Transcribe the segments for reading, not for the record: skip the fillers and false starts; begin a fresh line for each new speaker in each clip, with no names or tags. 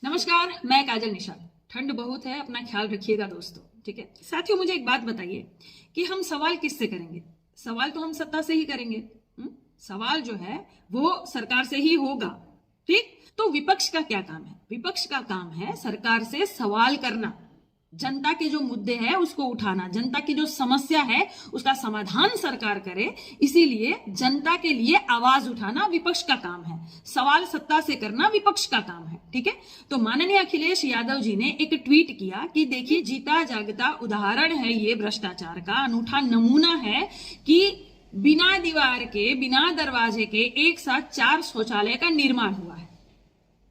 नमस्कार, मैं काजल निषाद। ठंड बहुत है, अपना ख्याल रखिएगा दोस्तों। ठीक है साथियों, मुझे एक बात बताइए कि हम सवाल किससे करेंगे? सवाल तो हम सत्ता से ही करेंगे। सवाल जो है वो सरकार से ही होगा। ठीक, तो विपक्ष का क्या काम है? विपक्ष का काम है सरकार से सवाल करना, जनता के जो मुद्दे हैं उसको उठाना, जनता की जो समस्या है उसका समाधान सरकार करे। इसीलिए जनता के लिए आवाज उठाना विपक्ष का काम है, सवाल सत्ता से करना विपक्ष का काम है। ठीक है, तो माननीय अखिलेश यादव जी ने एक ट्वीट किया कि देखिए, जीता जागता उदाहरण है ये भ्रष्टाचार का, अनूठा नमूना है कि बिना दीवार के, बिना दरवाजे के एक साथ 4 शौचालय का निर्माण हुआ है।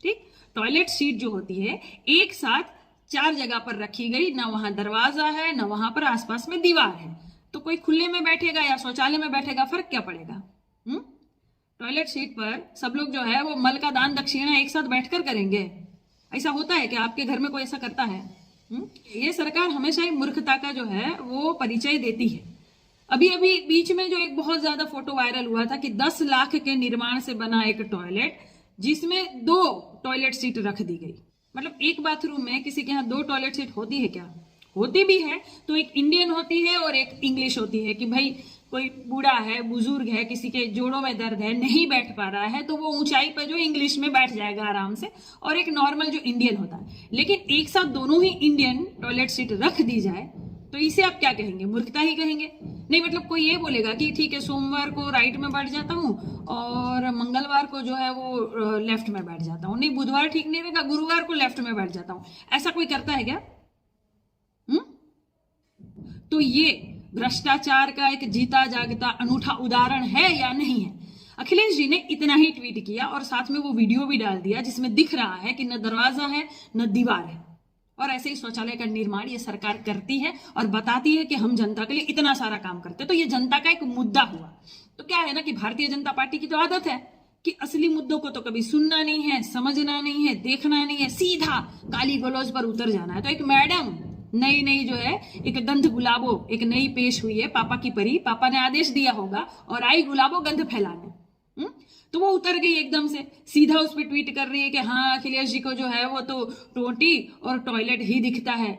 ठीक, टॉयलेट सीट जो होती है एक साथ 4 जगह पर रखी गई, ना वहां दरवाजा है ना वहां पर आसपास में दीवार है। तो कोई खुले में बैठेगा या शौचालय में बैठेगा, फर्क क्या पड़ेगा? टॉयलेट सीट पर सब लोग जो है वो मल का दान दक्षिणा एक साथ बैठकर करेंगे। ऐसा होता है कि आपके घर में कोई ऐसा करता है? ये सरकार हमेशा ही मूर्खता का जो है वो परिचय देती है। अभी अभी बीच में जो एक बहुत ज्यादा फोटो वायरल हुआ था कि 10 लाख के निर्माण से बना एक टॉयलेट, जिसमें 2 टॉयलेट सीट रख दी गई। मतलब एक बाथरूम में किसी के यहाँ 2 टॉयलेट सीट होती है क्या? होती भी है तो एक इंडियन होती है और एक इंग्लिश होती है कि भाई कोई बूढ़ा है, बुजुर्ग है, किसी के जोड़ों में दर्द है, नहीं बैठ पा रहा है, तो वो ऊंचाई पर जो इंग्लिश में बैठ जाएगा आराम से, और एक नॉर्मल जो इंडियन होता है। लेकिन एक साथ दोनों ही इंडियन टॉयलेट सीट रख दी जाए तो इसे आप क्या कहेंगे? मूर्खता ही कहेंगे। नहीं, मतलब कोई ये बोलेगा कि ठीक है, सोमवार को राइट में बैठ जाता हूँ और मंगलवार को जो है वो लेफ्ट में बैठ जाता हूँ, नहीं बुधवार ठीक नहीं रहेगा, गुरुवार को लेफ्ट में बैठ जाता हूँ। ऐसा कोई करता है क्या? तो ये भ्रष्टाचार का एक जीता जागता अनूठा उदाहरण है या नहीं है? अखिलेश जी ने इतना ही ट्वीट किया और साथ में वो वीडियो भी डाल दिया जिसमें दिख रहा है कि न दरवाजा है न दीवार है। और ऐसे ही शौचालय का निर्माण ये सरकार करती है और बताती है कि हम जनता के लिए इतना सारा काम करते हैं। तो ये जनता का एक मुद्दा हुआ। तो क्या है ना कि भारतीय जनता पार्टी की तो आदत है कि असली मुद्दों को तो कभी सुनना नहीं है, समझना नहीं है, देखना नहीं है, सीधा गाली गलौज पर उतर जाना है। तो एक मैडम नई जो है, एक गंध गुलाबो एक नई पेश हुई है, पापा की परी, पापा ने आदेश दिया होगा और आई गुलाबो गंध फैलाने। तो वो उतर गई एकदम से, सीधा उस पर ट्वीट कर रही है कि हाँ, अखिलेश जी को जो है वो तो टोटी और टॉयलेट ही दिखता है।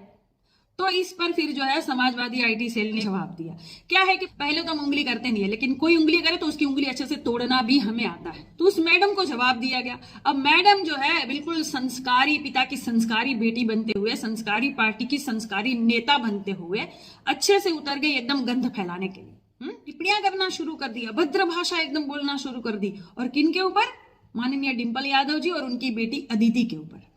तो इस पर फिर जो है समाजवादी आईटी सेल ने जवाब दिया। क्या है कि पहले तो हम उंगली करते नहीं है, लेकिन कोई उंगली करे तो उसकी उंगली अच्छे से तोड़ना भी हमें आता है। तो उस मैडम को जवाब दिया गया। अब मैडम जो है बिल्कुल संस्कारी पिता की संस्कारी बेटी बनते हुए, संस्कारी पार्टी की संस्कारी नेता बनते हुए अच्छे से उतर गई एकदम गंध फैलाने के लिए। टिप्पणियां करना शुरू कर दिया, भद्र भाषा एकदम बोलना शुरू कर दी। और किन के ऊपर? माननीय डिंपल यादव जी और उनकी बेटी अदिति के ऊपर।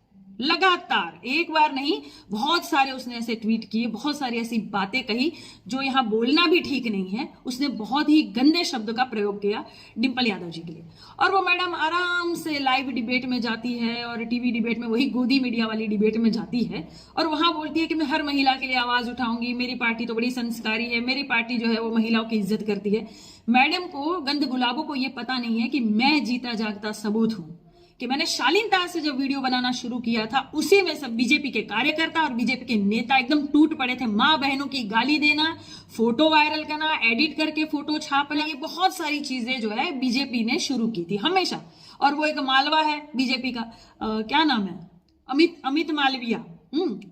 लगातार, एक बार नहीं, बहुत सारे उसने ऐसे ट्वीट किए, बहुत सारी ऐसी बातें कही जो यहां बोलना भी ठीक नहीं है। उसने बहुत ही गंदे शब्द का प्रयोग किया डिंपल यादव जी के लिए। और वो मैडम आराम से लाइव डिबेट में जाती है और टीवी डिबेट में, वही गोदी मीडिया वाली डिबेट में जाती है और वहां बोलती है कि मैं हर महिला के लिए आवाज उठाऊंगी, मेरी पार्टी तो बड़ी संस्कारी है, मेरी पार्टी जो है वो महिलाओं की इज्जत करती है। मैडम को, गंद गुलाबों को, ये पता नहीं है कि मैं जीता जागता सबूत हूं कि मैंने शालीनता से जब वीडियो बनाना शुरू किया था उसी में सब बीजेपी के कार्यकर्ता और बीजेपी के नेता एकदम टूट पड़े थे। माँ बहनों की गाली देना, फोटो वायरल करना, एडिट करके फोटो छापना, ये बहुत सारी चीजें जो है बीजेपी ने शुरू की थी हमेशा। और वो एक मालवा है बीजेपी का, क्या नाम है, अमित मालविया,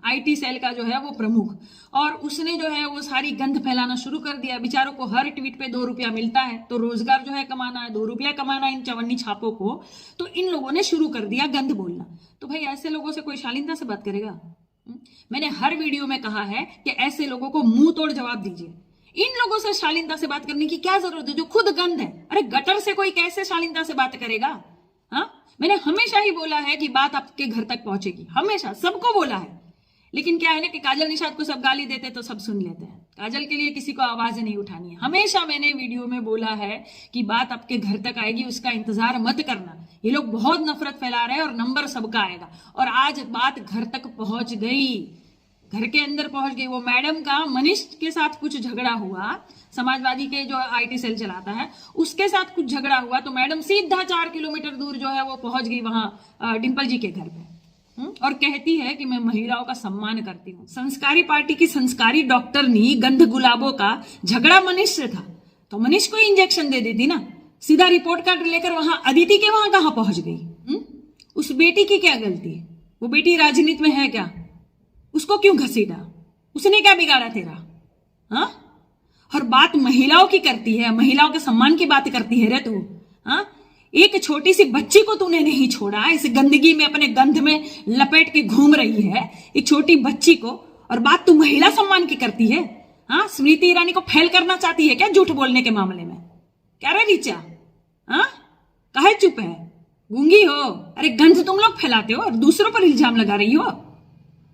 आईटी सेल का जो है वो प्रमुख, और उसने जो है वो सारी गंध फैलाना शुरू कर दिया। बेचारों को हर ट्वीट पे 2 रुपया मिलता है, तो रोजगार जो है कमाना है, 2 रुपया कमाना इन चवन्नी छापों को। तो इन लोगों ने शुरू कर दिया गंद बोलना। तो भाई ऐसे लोगों से कोई शालीनता से बात करेगा? मैंने हर वीडियो में कहा है कि ऐसे लोगों को मुंह तोड़ जवाब दीजिए। इन लोगों से शालीनता से बात करने की क्या जरूरत है जो खुद गंद है? अरे गटर से कोई कैसे शालीनता से बात करेगा? हाँ, मैंने हमेशा ही बोला है कि बात आपके घर तक पहुंचेगी, हमेशा सबको बोला है। लेकिन क्या है ना कि काजल निषाद को सब गाली देते तो सब सुन लेते हैं। काजल के लिए किसी को आवाज नहीं उठानी है। हमेशा मैंने वीडियो में बोला है कि बात आपके घर तक आएगी, उसका इंतजार मत करना। ये लोग बहुत नफरत फैला रहे हैं और नंबर सबका आएगा। और आज बात घर तक पहुंच गई, घर के अंदर पहुंच गई। वो मैडम का मनीष के साथ कुछ झगड़ा हुआ, समाजवादी के जो आईटी सेल चलाता है उसके साथ कुछ झगड़ा हुआ, तो मैडम सीधा 4 किलोमीटर दूर जो है वो पहुंच गई वहां डिंपल जी के घर पे, और कहती है कि मैं महिलाओं का सम्मान करती हूँ। संस्कारी पार्टी की संस्कारी डॉक्टरनी गंध गुलाबों का झगड़ा मनीष से था तो मनीष को इंजेक्शन दे देती ना, सीधा रिपोर्ट कार्ड लेकर वहां अदिति के वहां कहां पहुंच गई? उस बेटी की क्या गलती है? वो बेटी राजनीति में है क्या? उसको क्यों घसीटा? उसने क्या बिगाड़ा तेरा? हाँ, और बात महिलाओं की करती है, महिलाओं के सम्मान की बात करती है रे तू। हाँ, एक छोटी सी बच्ची को तूने नहीं छोड़ा, इस गंदगी में अपने गंध में लपेट के घूम रही है एक छोटी बच्ची को, और बात तू महिला सम्मान की करती है। हाँ, स्मृति ईरानी को फेल करना चाहती है क्या झूठ बोलने के मामले में? क्या रे रीचा? हाँ, काहे चुप है? गूंगी हो? अरे गंध तुम लोग फैलाते हो और दूसरों पर इल्जाम लगा रही हो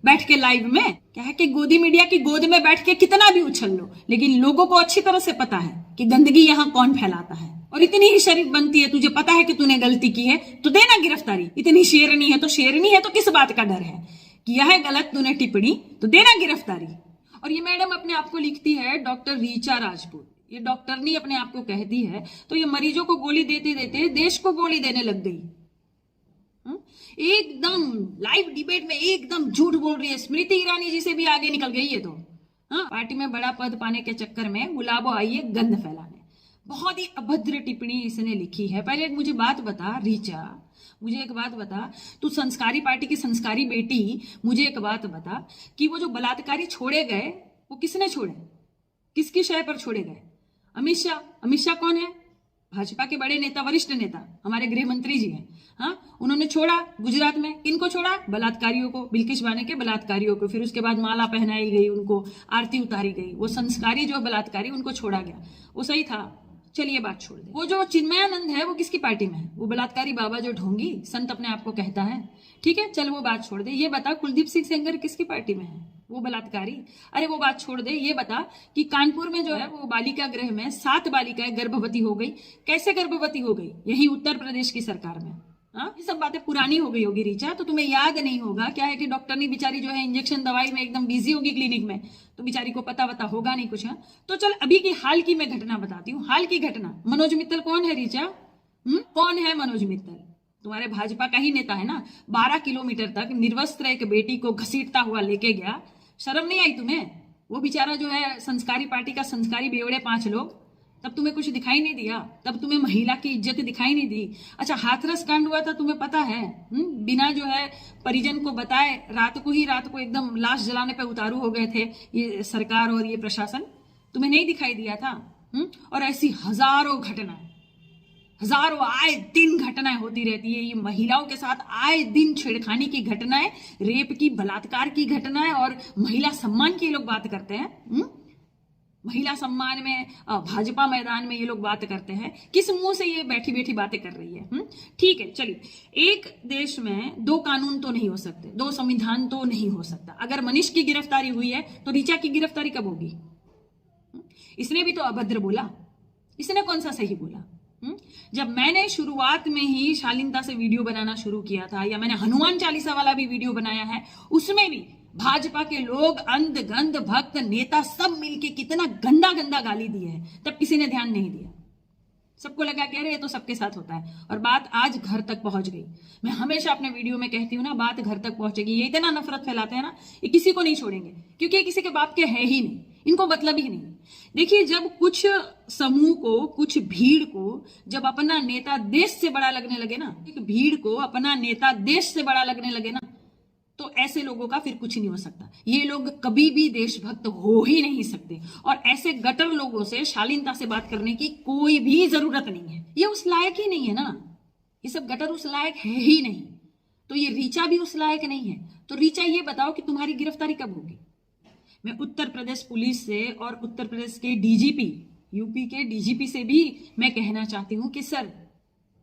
बैठ के लाइव में। क्या है कि गोदी मीडिया की गोद में बैठ के कितना भी उछल लो, लेकिन लोगों को अच्छी तरह से पता है कि गंदगी यहां कौन फैलाता है। और इतनी ही शरीफ बनती है, तुझे पता है कि तूने गलती की है तो देना गिरफ्तारी। इतनी शेरनी है तो शेरनी है तो किस बात का डर है? किया है गलत तूने टिप्पणी तो देना गिरफ्तारी। और ये मैडम अपने आप को लिखती है डॉक्टर रीचा राजपूत, ये डॉक्टरनी अपने आप को कहती है, तो ये मरीजों को गोली देते देते देश को गोली देने लग गई। एकदम लाइव डिबेट में एकदम झूठ बोल रही है। स्मृति ईरानी जी से भी आगे निकल गई है तो। हाँ, पार्टी में बड़ा पद पाने के चक्कर में गुलाबो आई है गंद फैलाने। बहुत ही अभद्र टिप्पणी इसने लिखी है। पहले एक मुझे बात बता रीचा, मुझे एक बात बता, तू संस्कारी पार्टी की संस्कारी बेटी, मुझे एक बात बता कि वो जो बलात्कारी छोड़े गए वो किसने छोड़े? किसकी शय पर छोड़े गए? अमित शाह। अमित शाह कौन है? भाजपा के बड़े नेता, वरिष्ठ नेता, हमारे गृह मंत्री जी हैं। हाँ, उन्होंने छोड़ा गुजरात में। किनको छोड़ा? बलात्कारियों को, बिल्किस बानो के बलात्कारियों को। फिर उसके बाद माला पहनाई गई, उनको आरती उतारी गई। वो संस्कारी जो बलात्कारी, उनको छोड़ा गया। वो सही था, चलिए बात छोड़ दे। वो जो चिन्मयानंद है वो किसकी पार्टी में है? वो बलात्कारी बाबा जो ढोंगी संत अपने आप को कहता है। ठीक है, चल वो बात छोड़ दे। ये बता कुलदीप सिंह सेंगर किसकी पार्टी में है? वो बलात्कारी। अरे वो बात छोड़ दे, ये बता कि कानपुर में जो है वो बालिका गृह में 7 बालिकाएं गर्भवती हो गई। कैसे गर्भवती हो गई? यही उत्तर प्रदेश की सरकार में। हाँ, ये सब बातें पुरानी हो गई होगी रीचा, तो तुम्हें याद नहीं होगा। क्या है कि डॉक्टरनी बेचारी जो है इंजेक्शन दवाई में एकदम बिजी होगी क्लिनिक में, तो बेचारी को पता होगा नहीं कुछ। हाँ, तो चल अभी की हाल की मैं घटना बताती हूँ। हाल की घटना, मनोज मित्तल कौन है रीचा? कौन है मनोज मित्तल? तुम्हारे भाजपा का ही नेता है ना। 12 किलोमीटर तक निर्वस्त्र एक बेटी को घसीटता हुआ लेके गया। शर्म नहीं आई तुम्हें? वो बेचारा जो है संस्कारी पार्टी का संस्कारी बेवड़े 5 लोग, तब तुम्हें कुछ दिखाई नहीं दिया? तब तुम्हें महिला की इज्जत दिखाई नहीं दी? अच्छा, हाथरस कांड हुआ था, तुम्हें पता है? बिना जो है परिजन को बताए रात को एकदम लाश जलाने पे उतारू हो गए थे ये सरकार और ये प्रशासन। तुम्हें नहीं दिखाई दिया था? और ऐसी हजारों घटनाएं, हजारों आए दिन घटनाएं होती रहती है। ये महिलाओं के साथ आए दिन छेड़खानी की घटनाएं, रेप की, बलात्कार की घटनाएं, और महिला सम्मान की ये लोग बात करते हैं। महिला सम्मान में भाजपा मैदान में ये लोग बात करते हैं। किस मुंह से ये बैठी बैठी बातें कर रही है? ठीक है, चलिए, एक देश में 2 कानून तो नहीं हो सकते, 2 संविधान तो नहीं हो सकता। अगर मनीष की गिरफ्तारी हुई है तो रीचा की गिरफ्तारी कब होगी? इसने भी तो अभद्र बोला, इसने कौन सा सही बोला? जब मैंने शुरुआत में ही शालीनता से वीडियो बनाना शुरू किया था, या मैंने हनुमान चालीसा वाला भी वीडियो बनाया है, उसमें भी भाजपा के लोग, अंध गंध भक्त नेता सब मिलके कितना गंदा गंदा गाली दिए हैं, तब किसी ने ध्यान नहीं दिया। सबको लगा कि अरे ये तो सबके साथ होता है, और बात आज घर तक पहुंच गई। मैं हमेशा अपने वीडियो में कहती हूँ ना, बात घर तक पहुंचेगी। ये इतना नफरत फैलाते हैं ना, ये किसी को नहीं छोड़ेंगे, क्योंकि ये किसी के बाप के है ही नहीं, इनको मतलब ही नहीं। देखिए, जब कुछ समूह को, कुछ भीड़ को जब अपना नेता देश से बड़ा लगने लगे ना, एक भीड़ को अपना नेता देश से बड़ा लगने लगे ना, तो ऐसे लोगों का फिर कुछ नहीं हो सकता। ये लोग कभी भी देशभक्त हो ही नहीं सकते, और ऐसे गटर लोगों से शालीनता से बात करने की कोई भी जरूरत नहीं है। ये उस लायक ही नहीं है ना, ये सब गटर उस लायक है ही नहीं। तो ये रीचा भी उस लायक नहीं है। तो रीचा, ये बताओ कि तुम्हारी गिरफ्तारी कब होगी? मैं उत्तर प्रदेश पुलिस से और उत्तर प्रदेश के डीजीपी, यूपी के डीजीपी से भी मैं कहना चाहती हूँ कि सर,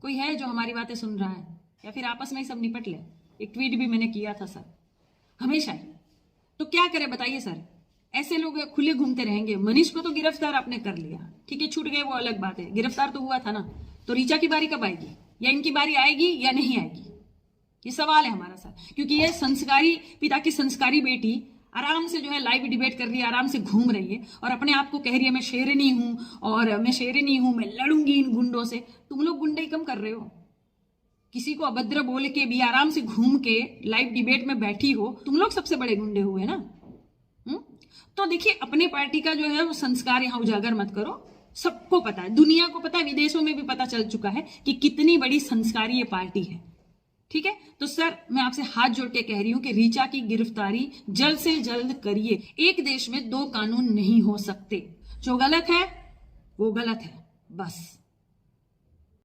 कोई है जो हमारी बातें सुन रहा है, या फिर आपस में ही सब निपट ले। एक ट्वीट भी मैंने किया था सर, हमेशा ही। तो क्या करें बताइए सर? ऐसे लोग खुले घूमते रहेंगे। मनीष को तो गिरफ्तार आपने कर लिया, ठीक है, छूट गए वो अलग बात है, गिरफ्तार तो हुआ था ना। तो रीचा की बारी कब आएगी? या इनकी बारी आएगी या नहीं आएगी? ये सवाल है हमारा सर, क्योंकि ये संस्कारी पिता की संस्कारी बेटी आराम से जो है लाइव डिबेट कर रही है, आराम से घूम रही है, और अपने आप को कह रही है मैं शेरनी हूं, और मैं शेरनी हूं, मैं लड़ूंगी इन गुंडों से। तुम लोग गुंडे कम कर रहे हो। किसी को अभद्र बोल के भी आराम से घूम के लाइव डिबेट में बैठी हो, तुम लोग सबसे बड़े गुंडे हुए ना। तो देखिए, अपने पार्टी का जो है वो संस्कार यहां उजागर मत करो। सबको पता है, दुनिया को पता है, विदेशों में भी पता चल चुका है कि कितनी बड़ी संस्कारी ये पार्टी है। ठीक है। तो सर मैं आपसे हाथ जोड़ के कह रही हूं कि ऋचा की गिरफ्तारी जल्द से जल्द करिए। एक देश में दो कानून नहीं हो सकते, जो गलत है वो गलत है, बस।